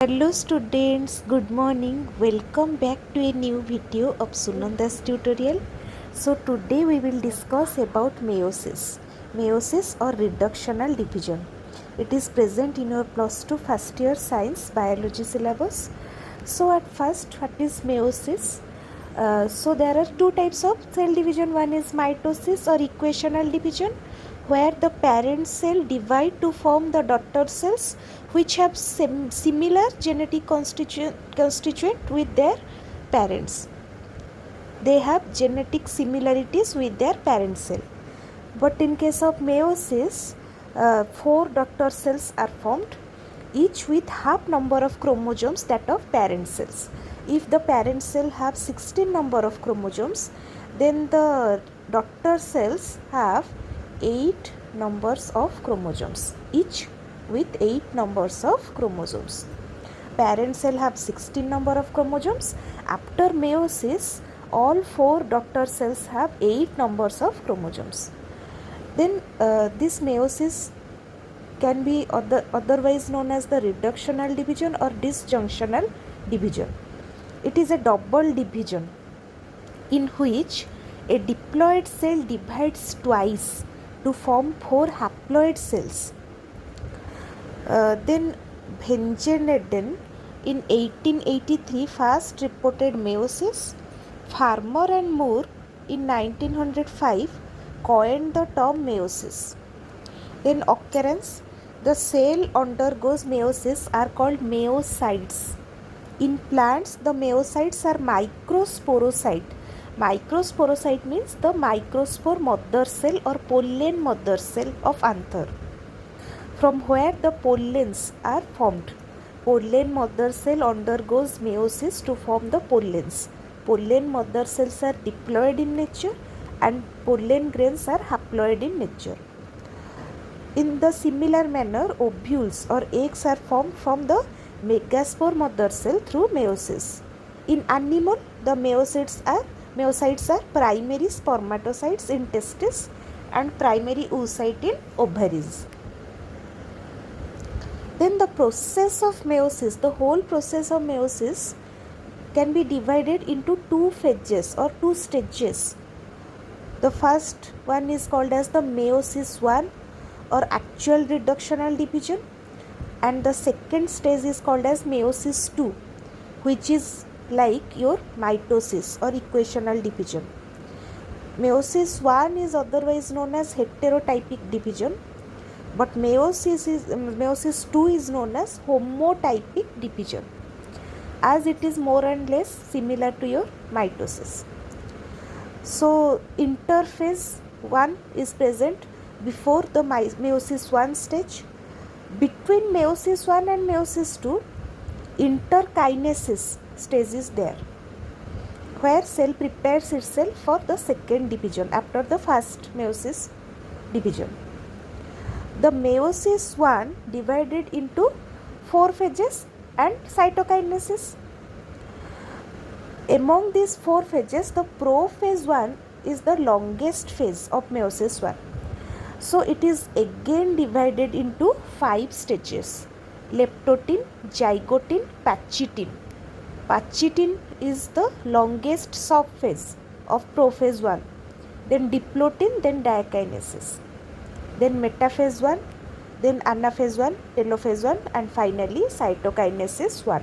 Hello students, good morning. Welcome back to a new video of Sunanda's tutorial. So today we will discuss about meiosis. Meiosis or reductional division. It is present in your plus 2 first year science biology syllabus. So at first, what is meiosis? So there are two types of cell division. One is mitosis or equational division, where the parent cell divide to form the daughter cells which have similar genetic constituent with their parents. They have genetic similarities with their parent cell. But in case of meiosis, four daughter cells are formed, each with half number of chromosomes that of parent cells. If the parent cell have 16 number of chromosomes, then the daughter cells have 8 numbers of chromosomes, each with 8 numbers of chromosomes. Parent cell have 16 number of chromosomes. After meiosis, all four daughter cells have 8 numbers of chromosomes. Then this meiosis can be otherwise known as the reductional division or disjunctional division. It is a double division in which a diploid cell divides twice to form 4 haploid cells. Then Vengeneden in 1883 first reported meiosis. Farmer and Moore in 1905 coined the term meiosis. Then occurrence, the cell undergoes meiosis are called meiocytes. In plants, the meiocytes are microsporocyte. Microsporocyte means the microspore mother cell or pollen mother cell of anther, from where the pollens are formed. Pollen mother cell undergoes meiosis to form the pollens. Pollen mother cells are diploid in nature and pollen grains are haploid in nature. In the similar manner, ovules or eggs are formed from the megaspore mother cell through meiosis. In animal, the meiocytes are primary spermatocytes in testes and primary oocyte in ovaries. Then the process of meiosis, the whole process of meiosis can be divided into two phases or two stages. The first one is called as the meiosis 1 or actual reductional division, and the second stage is called as meiosis 2, which is like your mitosis or equational division. Meiosis 1 is otherwise known as heterotypic division, but meiosis 2 is known as homotypic division, as it is more and less similar to your mitosis. So interphase 1 is present before the meiosis 1 stage. Between meiosis 1 and meiosis 2, interkinesis stage is there, where cell prepares itself for the second division after the first meiosis division. The meiosis 1 divided into 4 phases and cytokinesis. Among these 4 phases, the prophase 1 is the longest phase of meiosis 1. So it is again divided into 5 stages: leptotin, zygotin, pachytin. Pachytin is the longest subphase of prophase 1. Then diplotin, then diakinesis. Then metaphase 1, then anaphase 1, telophase 1, and finally cytokinesis 1,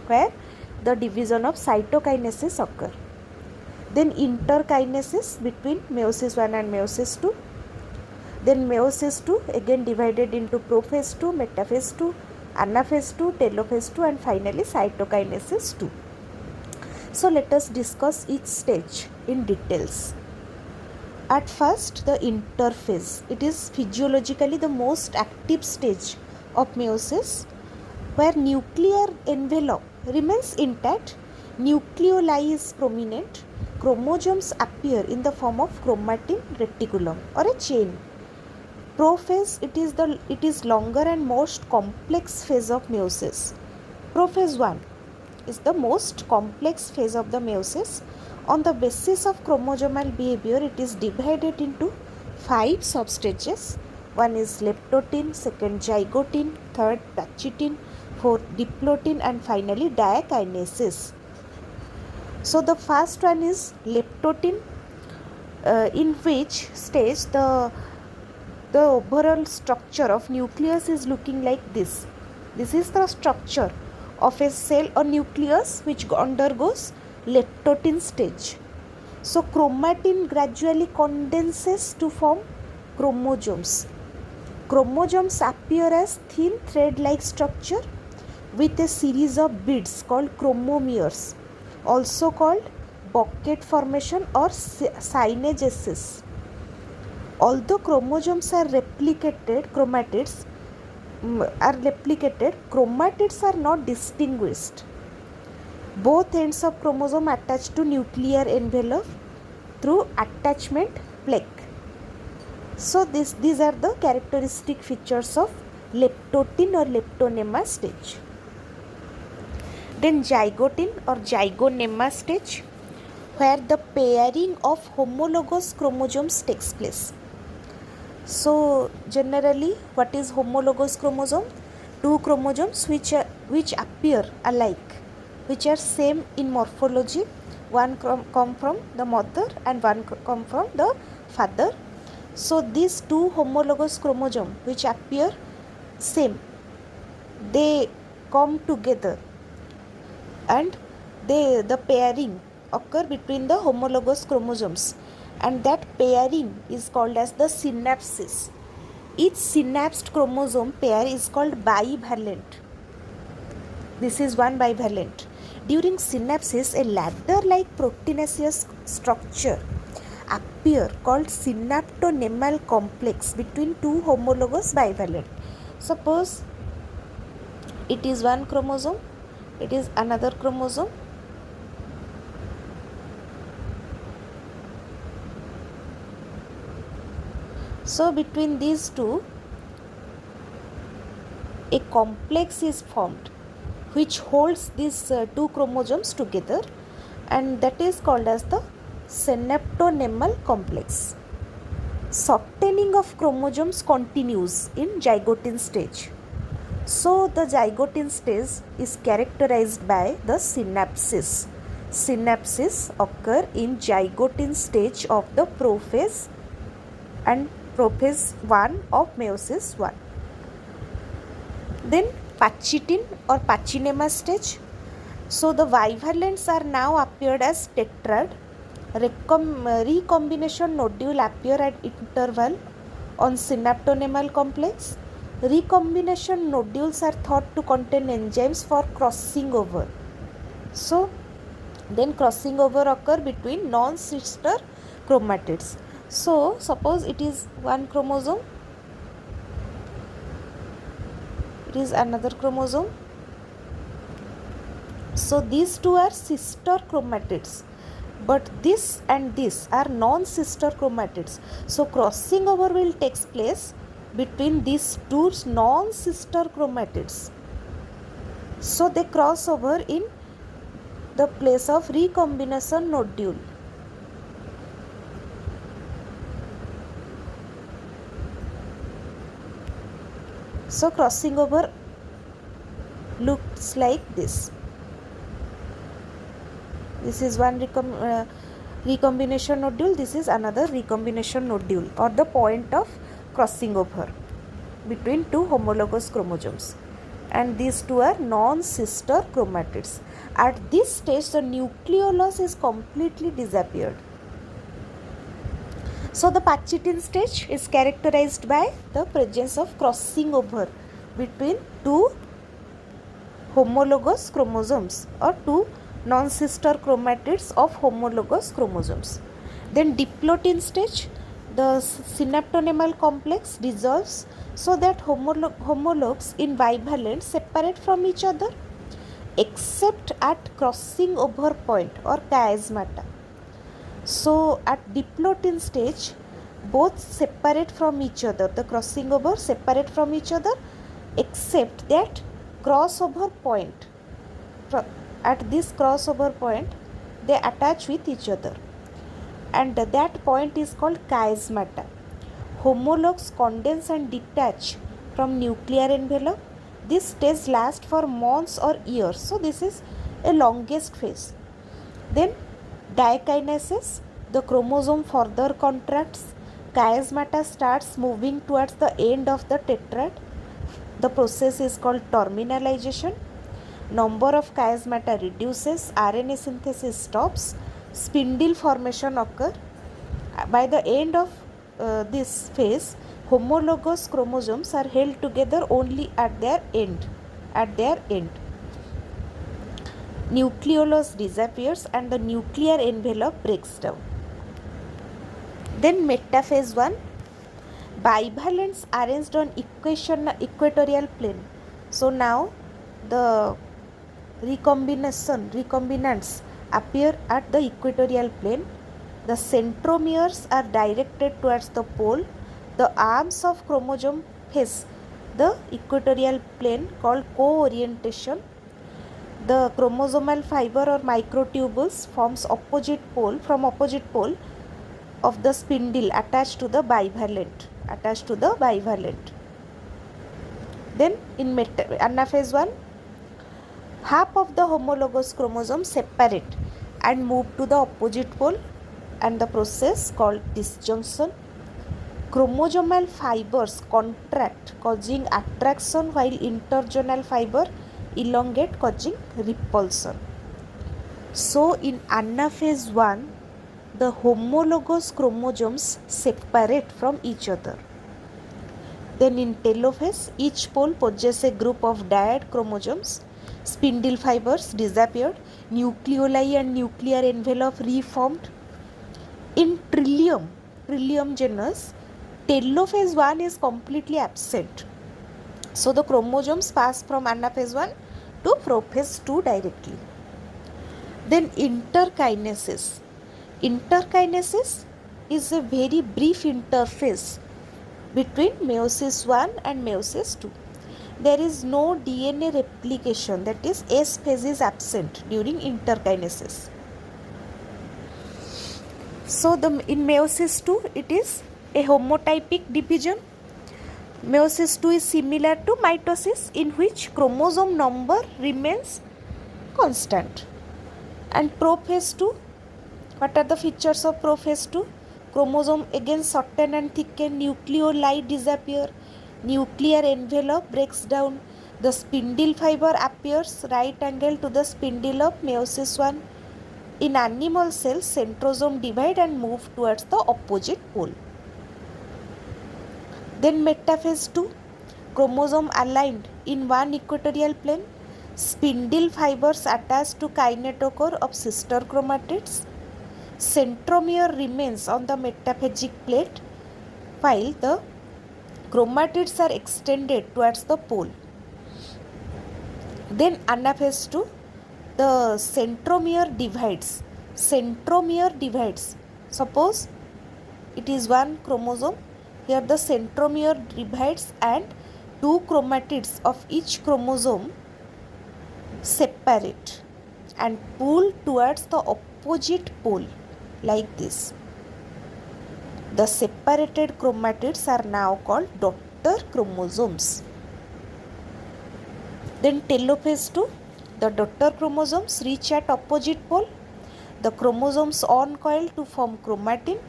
where the division of cytokinesis occur. Then interkinesis between meiosis 1 and meiosis 2. Then meiosis 2 again divided into prophase 2, metaphase 2, anaphase 2, telophase 2, and finally cytokinesis 2. So let us discuss each stage in details. At first, the interphase. It is physiologically the most active stage of meiosis, where nuclear envelope remains intact, nucleoli is prominent, chromosomes appear in the form of chromatin reticulum or a chain. Prophase, it is longer and most complex phase of meiosis. Prophase 1 is the most complex phase of the meiosis. On the basis of chromosomal behavior, it is divided into 5 substages. One is leptotin, second zygotin, third pachytin, diplotin, and finally diakinesis. So the first one is leptotin, in which stage the overall structure of nucleus is looking like this. This is the structure of a cell or nucleus which undergoes leptotin stage. So chromatin gradually condenses to form chromosomes. Chromosomes appear as thin thread-like structure with a series of beads called chromomeres, also called bucket formation or synagesis. Although chromosomes are replicated, chromatids are not distinguished. Both ends of chromosome attach to nuclear envelope through attachment plaque. So these are the characteristic features of leptotin or leptonema stage. Then zygotin or zygonema stage, where the pairing of homologous chromosomes takes place. So generally, what is homologous chromosome? Two chromosomes which appear alike, which are same in morphology. One come from the mother and one come from the father. So these two homologous chromosomes which appear same, they come together and the pairing occur between the homologous chromosomes, and that pairing is called as the synapsis. Each synapsed chromosome pair is called bivalent. This is one bivalent. During synapsis, a ladder-like proteinaceous structure appear called synaptonemal complex between two homologous bivalent. Suppose it is one chromosome, it is another chromosome. So between these two, a complex is formed which holds these two chromosomes together, and that is called as the synaptonemal complex. Shortening of chromosomes continues in zygotin stage. So the zygotin stage is characterized by the synapsis. Synapses occur in zygotin stage of the prophase and prophase 1 of meiosis 1. Then Pachitin or Pachinema stage. So the bivalents are now appeared as tetrad. Recombination nodule appear at interval on synaptonemal complex. Recombination nodules are thought to contain enzymes for crossing over. So then crossing over occur between non-sister chromatids. So suppose it is one chromosome, it is another chromosome. So these two are sister chromatids, but this and this are non-sister chromatids. So crossing over will take place between these two non-sister chromatids. So they cross over in the place of recombination nodule. So crossing over looks like this. This is one recombination nodule, this is another recombination nodule, or the point of crossing over between two homologous chromosomes, and these two are non-sister chromatids. At this stage, the nucleolus is completely disappeared. So the Pachitin stage is characterized by the presence of crossing over between two homologous chromosomes or two non-sister chromatids of homologous chromosomes. Then diplotin stage, the synaptonemal complex dissolves so that homologues in bivalent separate from each other except at crossing over point or chiasmata. So at diplotin stage, both separate from each other, the crossing over separate from each other except that crossover point. At this crossover point, they attach with each other, and that point is called chiasmata. Homologues condense and detach from nuclear envelope. This stage lasts for months or years. So this is a longest phase. Then diakinesis, the chromosome further contracts. Chiasmata starts moving towards the end of the tetrad. The process is called terminalization. Number of chiasmata reduces, RNA synthesis stops, spindle formation occurs. By the end of this phase, homologous chromosomes are held together only at their end. Nucleolus disappears and the nuclear envelope breaks down. Then metaphase 1, bivalents arranged on equatorial plane. So now the recombinants appear at the equatorial plane. The centromeres are directed towards the pole. The arms of chromosome face the equatorial plane, called co-orientation. The chromosomal fiber or microtubules forms opposite pole of the spindle attached to the bivalent. Then in anaphase 1, half of the homologous chromosomes separate and move to the opposite pole, and the process called disjunction. Chromosomal fibers contract, causing attraction, while interzonal fiber elongate, causing repulsion. So in anaphase 1, the homologous chromosomes separate from each other. Then in telophase, each pole possesses a group of dyad chromosomes. Spindle fibers disappeared, nucleoli and nuclear envelope reformed. In trillium genus, telophase 1 is completely absent. So the chromosomes pass from anaphase 1 to prophase 2 directly. Then interkinesis. Interkinesis is a very brief interface between meiosis 1 and meiosis 2. There is no DNA replication, that is S phase is absent during interkinesis. So in meiosis 2 it is a homotypic division. Meiosis 2 is similar to mitosis, in which chromosome number remains constant. And prophase 2, what are the features of prophase 2? Chromosome again shorten and thicken, nucleoli disappear, nuclear envelope breaks down, the spindle fiber appears right angle to the spindle of meiosis 1. In animal cells, centrosome divide and move towards the opposite pole. Then metaphase 2, chromosome aligned in one equatorial plane, spindle fibers attached to kinetochore of sister chromatids. Centromere remains on the metaphagic plate while the chromatids are extended towards the pole. Then anaphase 2, the centromere divides. Suppose it is one chromosome. Here the centromere divides and two chromatids of each chromosome separate and pull towards the opposite pole like this. The separated chromatids are now called daughter chromosomes. Then telophase 2, the daughter chromosomes reach at opposite pole. The chromosomes uncoil to form chromatin.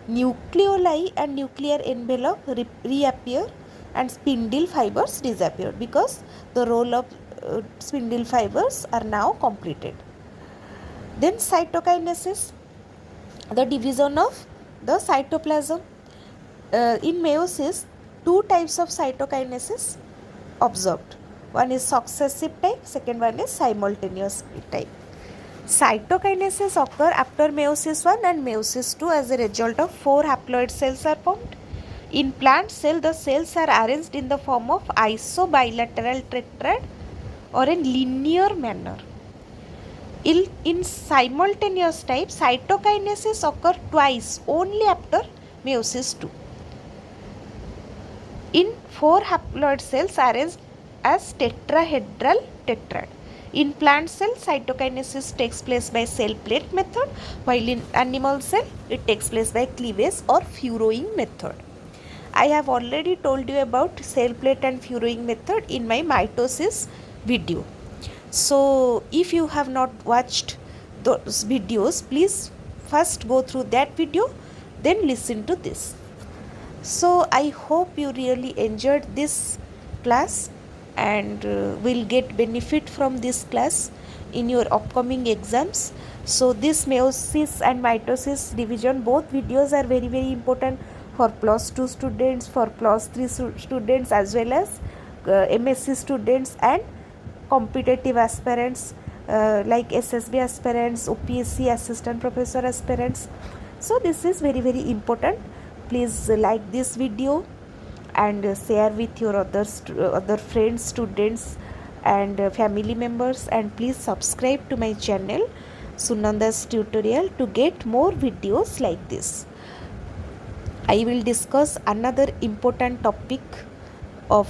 Nucleoli and nuclear envelope reappear and spindle fibers disappear, because the role of spindle fibers are now completed. Then cytokinesis, the division of the cytoplasm. In meiosis, two types of cytokinesis observed. One is successive type, second one is simultaneous type. Cytokinesis occur after meiosis 1 and meiosis 2 as a result of 4 haploid cells are formed. In plant cell, the cells are arranged in the form of isobilateral tetrad or in linear manner. In simultaneous type, cytokinesis occur twice only after meiosis 2. In 4 haploid cells arranged as tetrahedral tetrad. In plant cell, cytokinesis takes place by cell plate method, while in animal cell, it takes place by cleavage or furrowing method. I have already told you about cell plate and furrowing method in my mitosis video. So if you have not watched those videos, please first go through that video, then listen to this. So I hope you really enjoyed this class and will get benefit from this class in your upcoming exams. So this meiosis and mitosis division, both videos are very important for plus 2 students, for plus 3 students, as well as MSc students and competitive aspirants like SSB aspirants, OPSC assistant professor aspirants. So this is very important. Please like this video and share with your other friends, students and family members, and please subscribe to my channel Sunanda's Tutorial to get more videos like this. I will discuss another important topic of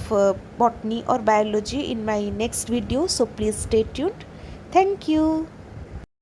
botany or biology in my next video, so please stay tuned. Thank you.